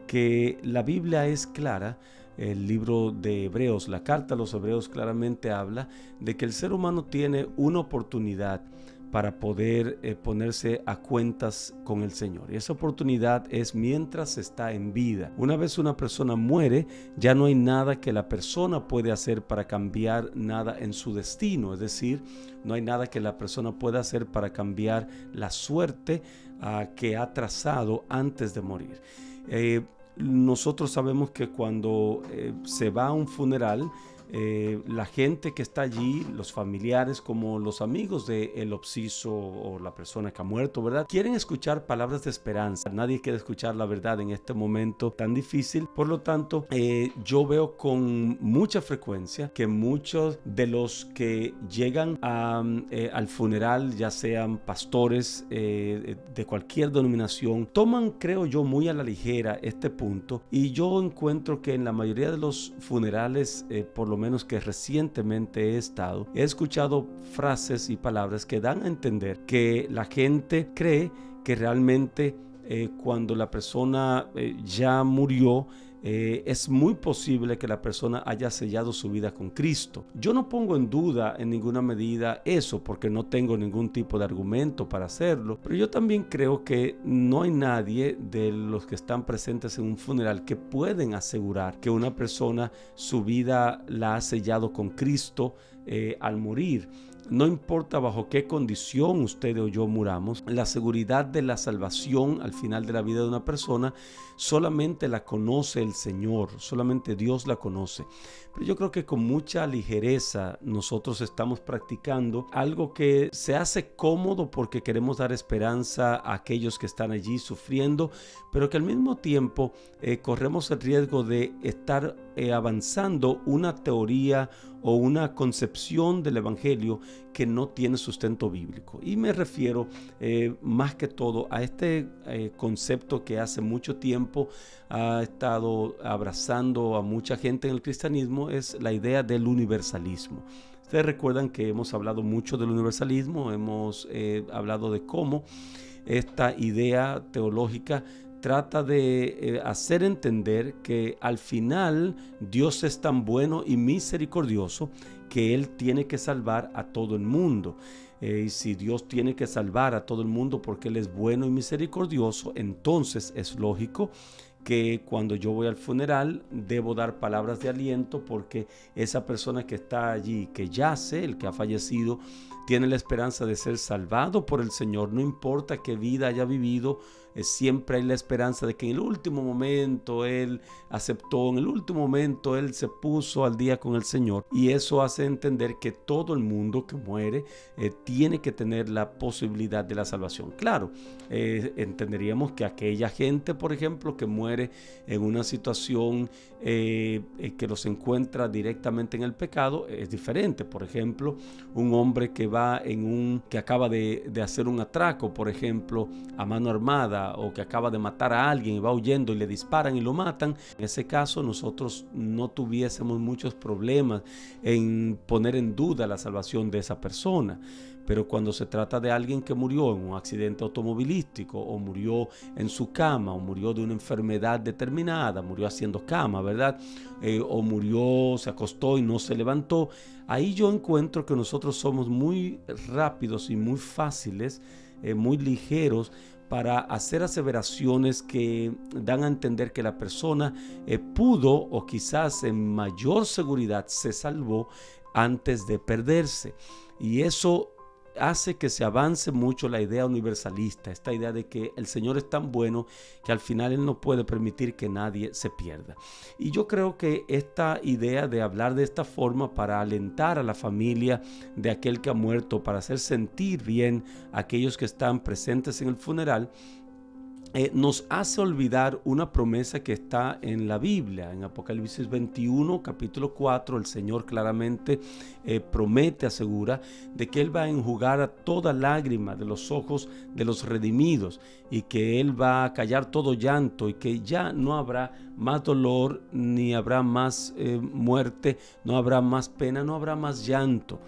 que la Biblia es clara. El libro de Hebreos, la carta a los Hebreos claramente habla de que el ser humano tiene una oportunidad para poder ponerse a cuentas con el Señor. Y esa oportunidad es mientras está en vida. Una vez una persona muere, ya no hay nada que la persona puede hacer para cambiar nada en su destino. Es decir, no hay nada que la persona pueda hacer para cambiar la suerte que ha trazado antes de morir. Nosotros sabemos que cuando se va a un funeral, la gente que está allí, los familiares como los amigos del obsiso o la persona que ha muerto, ¿verdad? Quieren escuchar palabras de esperanza. Nadie quiere escuchar la verdad en este momento tan difícil. Por lo tanto, yo veo con mucha frecuencia que muchos de los que llegan al funeral, ya sean pastores de cualquier denominación, toman, creo yo, muy a la ligera este punto. Y yo encuentro que en la mayoría de los funerales, por lo menos que recientemente he estado, he escuchado frases y palabras que dan a entender que la gente cree que realmente cuando la persona ya murió, es muy posible que la persona haya sellado su vida con Cristo. Yo no pongo en duda en ninguna medida eso, porque no tengo ningún tipo de argumento para hacerlo, pero yo también creo que no hay nadie de los que están presentes en un funeral que pueden asegurar que una persona su vida la ha sellado con Cristo al morir. No importa bajo qué condición usted o yo muramos, la seguridad de la salvación al final de la vida de una persona solamente la conoce el Señor, solamente Dios la conoce. Pero yo creo que con mucha ligereza nosotros estamos practicando algo que se hace cómodo porque queremos dar esperanza a aquellos que están allí sufriendo, pero que al mismo tiempo corremos el riesgo de estar avanzando una teoría o una concepción del Evangelio que no tiene sustento bíblico. Y me refiero más que todo a este concepto que hace mucho tiempo ha estado abrazando a mucha gente en el cristianismo, es la idea del universalismo. Ustedes recuerdan que hemos hablado mucho del universalismo, hemos hablado de cómo esta idea teológica trata de hacer entender que al final Dios es tan bueno y misericordioso que Él tiene que salvar a todo el mundo. Y si Dios tiene que salvar a todo el mundo porque Él es bueno y misericordioso, entonces es lógico que cuando yo voy al funeral debo dar palabras de aliento, porque esa persona que está allí, que yace, el que ha fallecido, tiene la esperanza de ser salvado por el Señor. No importa qué vida haya vivido, siempre hay la esperanza de que en el último momento Él aceptó, en el último momento Él se puso al día con el Señor. Y eso hace entender que todo el mundo que muere tiene que tener la posibilidad de la salvación. Claro, entenderíamos que aquella gente, por ejemplo, que muere en una situación que los encuentra directamente en el pecado, es diferente. Por ejemplo, un hombre que acaba de hacer un atraco, por ejemplo, a mano armada, o que acaba de matar a alguien y va huyendo y le disparan y lo matan. En ese caso nosotros no tuviésemos muchos problemas en poner en duda la salvación de esa persona. Pero cuando se trata de alguien que murió en un accidente automovilístico, o murió en su cama, o murió de una enfermedad determinada, murió haciendo cama, ¿verdad? O murió, se acostó y no se levantó, ahí yo encuentro que nosotros somos muy rápidos y muy fáciles, muy ligeros para hacer aseveraciones que dan a entender que la persona pudo, o quizás en mayor seguridad se salvó antes de perderse. Y eso hace que se avance mucho la idea universalista, esta idea de que el Señor es tan bueno que al final Él no puede permitir que nadie se pierda. Y yo creo que esta idea de hablar de esta forma para alentar a la familia de aquel que ha muerto, para hacer sentir bien a aquellos que están presentes en el funeral, nos hace olvidar una promesa que está en la Biblia. En Apocalipsis 21, capítulo 4, el Señor claramente promete, asegura, de que Él va a enjugar a toda lágrima de los ojos de los redimidos, y que Él va a callar todo llanto, y que ya no habrá más dolor, ni habrá más muerte, no habrá más pena, no habrá más llanto.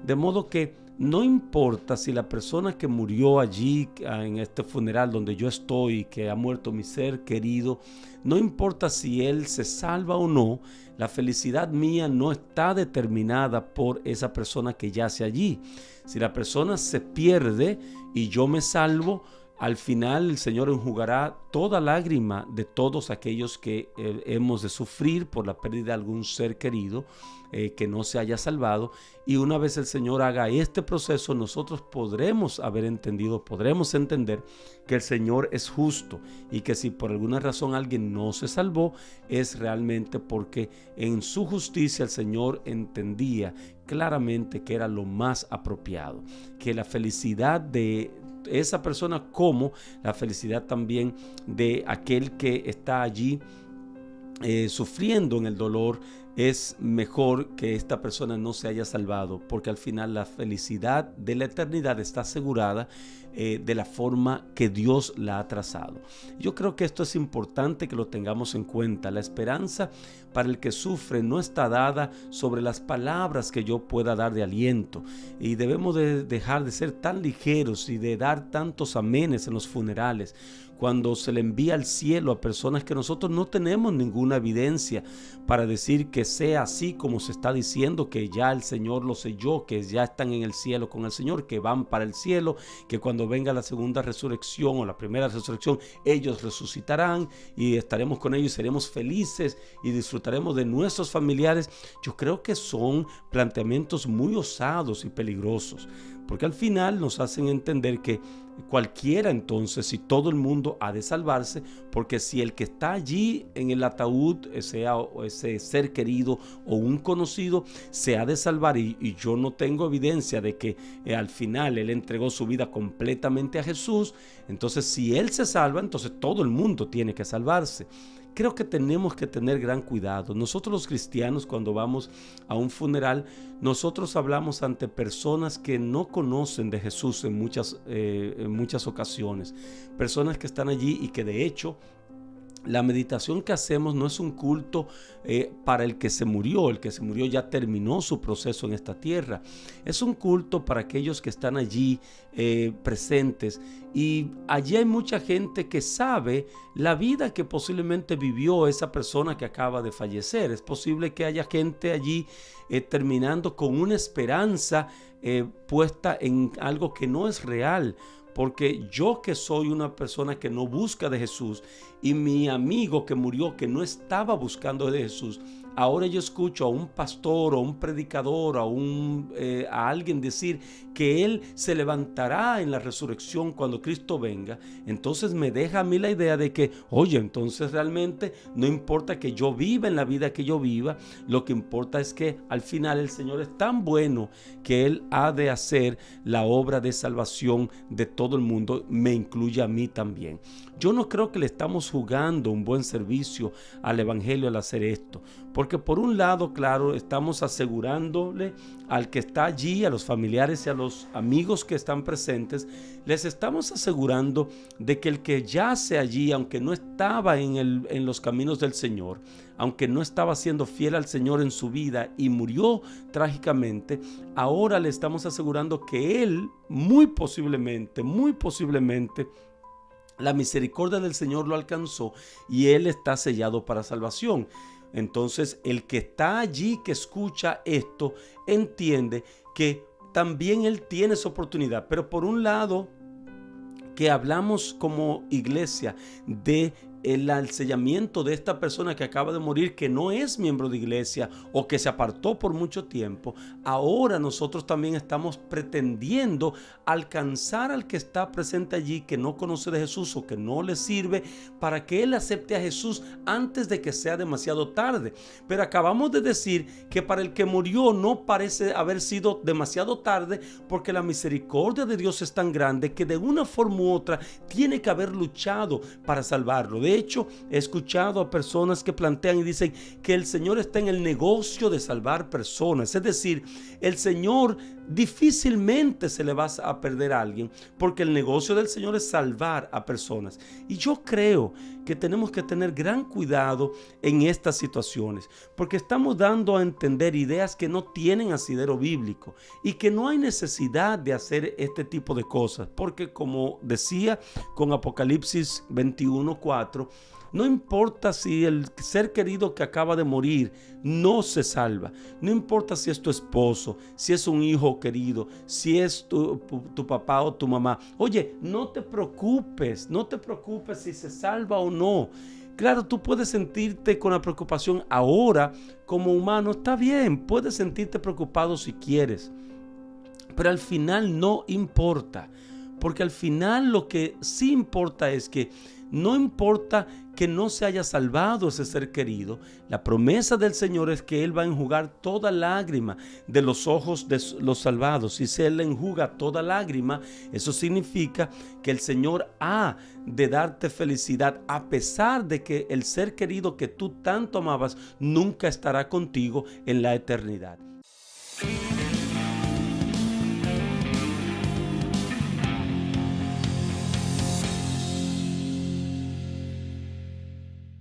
De modo que no importa si la persona que murió allí en este funeral donde yo estoy, que ha muerto mi ser querido, no importa si él se salva o no, la felicidad mía no está determinada por esa persona que yace allí. Si la persona se pierde y yo me salvo, al final el Señor enjugará toda lágrima de todos aquellos que hemos de sufrir por la pérdida de algún ser querido que no se haya salvado. Y una vez el Señor haga este proceso, nosotros podremos podremos entender que el Señor es justo y que si por alguna razón alguien no se salvó, es realmente porque en su justicia el Señor entendía claramente que era lo más apropiado, que la felicidad de esa persona como la felicidad también de aquel que está allí sufriendo en el dolor es mejor que esta persona no se haya salvado, porque al final la felicidad de la eternidad está asegurada de la forma que Dios la ha trazado. Yo creo que esto es importante que lo tengamos en cuenta. La esperanza para el que sufre no está dada sobre las palabras que yo pueda dar de aliento, y debemos de dejar de ser tan ligeros y de dar tantos amenes en los funerales cuando se le envía al cielo a personas que nosotros no tenemos ninguna evidencia para decir que sea así como se está diciendo, que ya el Señor lo selló, que ya están en el cielo con el Señor, que van para el cielo, que cuando venga la segunda resurrección o la primera resurrección, ellos resucitarán y estaremos con ellos y seremos felices y disfrutaremos de nuestros familiares. Yo creo que son planteamientos muy osados y peligrosos, porque al final nos hacen entender que cualquiera, entonces, si todo el mundo ha de salvarse, porque si el que está allí en el ataúd, sea ese ser querido o un conocido, se ha de salvar y yo no tengo evidencia de que al final él entregó su vida completamente a Jesús, entonces si él se salva, entonces todo el mundo tiene que salvarse. Creo que tenemos que tener gran cuidado. Nosotros los cristianos, cuando vamos a un funeral, nosotros hablamos ante personas que no conocen de Jesús en muchas ocasiones. Personas que están allí y que de hecho la meditación que hacemos no es un culto para el que se murió. El que se murió ya terminó su proceso en esta tierra. Es un culto para aquellos que están allí presentes. Y allí hay mucha gente que sabe la vida que posiblemente vivió esa persona que acaba de fallecer. Es posible que haya gente allí terminando con una esperanza puesta en algo que no es real. Porque yo, que soy una persona que no busca de Jesús, y mi amigo que murió que no estaba buscando de Jesús, ahora yo escucho a un pastor o un predicador a alguien decir que él se levantará en la resurrección cuando Cristo venga. Entonces me deja a mí la idea de que, oye, entonces realmente no importa que yo viva en la vida que yo viva, lo que importa es que al final el Señor es tan bueno que Él ha de hacer la obra de salvación de todo el mundo, me incluye a mí también. Yo no creo que le estamos jugando un buen servicio al Evangelio al hacer esto, porque por un lado, claro, estamos asegurándole al que está allí, a los familiares y a los amigos que están presentes, les estamos asegurando de que el que yace allí, aunque no estaba en los caminos del Señor, aunque no estaba siendo fiel al Señor en su vida y murió trágicamente, ahora le estamos asegurando que él muy posiblemente, la misericordia del Señor lo alcanzó y él está sellado para salvación. Entonces, el que está allí, que escucha esto, entiende que también él tiene esa oportunidad. Pero por un lado, que hablamos como iglesia de el sellamiento de esta persona que acaba de morir, que no es miembro de iglesia o que se apartó por mucho tiempo, ahora nosotros también estamos pretendiendo alcanzar al que está presente allí, que no conoce de Jesús o que no le sirve, para que él acepte a Jesús antes de que sea demasiado tarde. Pero acabamos de decir que para el que murió no parece haber sido demasiado tarde, porque la misericordia de Dios es tan grande que de una forma u otra tiene que haber luchado para salvarlo. De hecho, he escuchado a personas que plantean y dicen que el Señor está en el negocio de salvar personas. Es decir, el Señor difícilmente se le va a perder a alguien, porque el negocio del Señor es salvar a personas. Y yo creo que tenemos que tener gran cuidado en estas situaciones, porque estamos dando a entender ideas que no tienen asidero bíblico y que no hay necesidad de hacer este tipo de cosas, porque como decía con Apocalipsis 21:4, no importa si el ser querido que acaba de morir no se salva. No importa si es tu esposo, si es un hijo querido, si es tu papá o tu mamá. Oye, no te preocupes si se salva o no. Claro, tú puedes sentirte con la preocupación ahora como humano. Está bien, puedes sentirte preocupado si quieres. Pero al final no importa. Porque al final lo que sí importa es que no importa que no se haya salvado ese ser querido, la promesa del Señor es que Él va a enjugar toda lágrima de los ojos de los salvados. Y si Él enjuga toda lágrima, eso significa que el Señor ha de darte felicidad a pesar de que el ser querido que tú tanto amabas nunca estará contigo en la eternidad.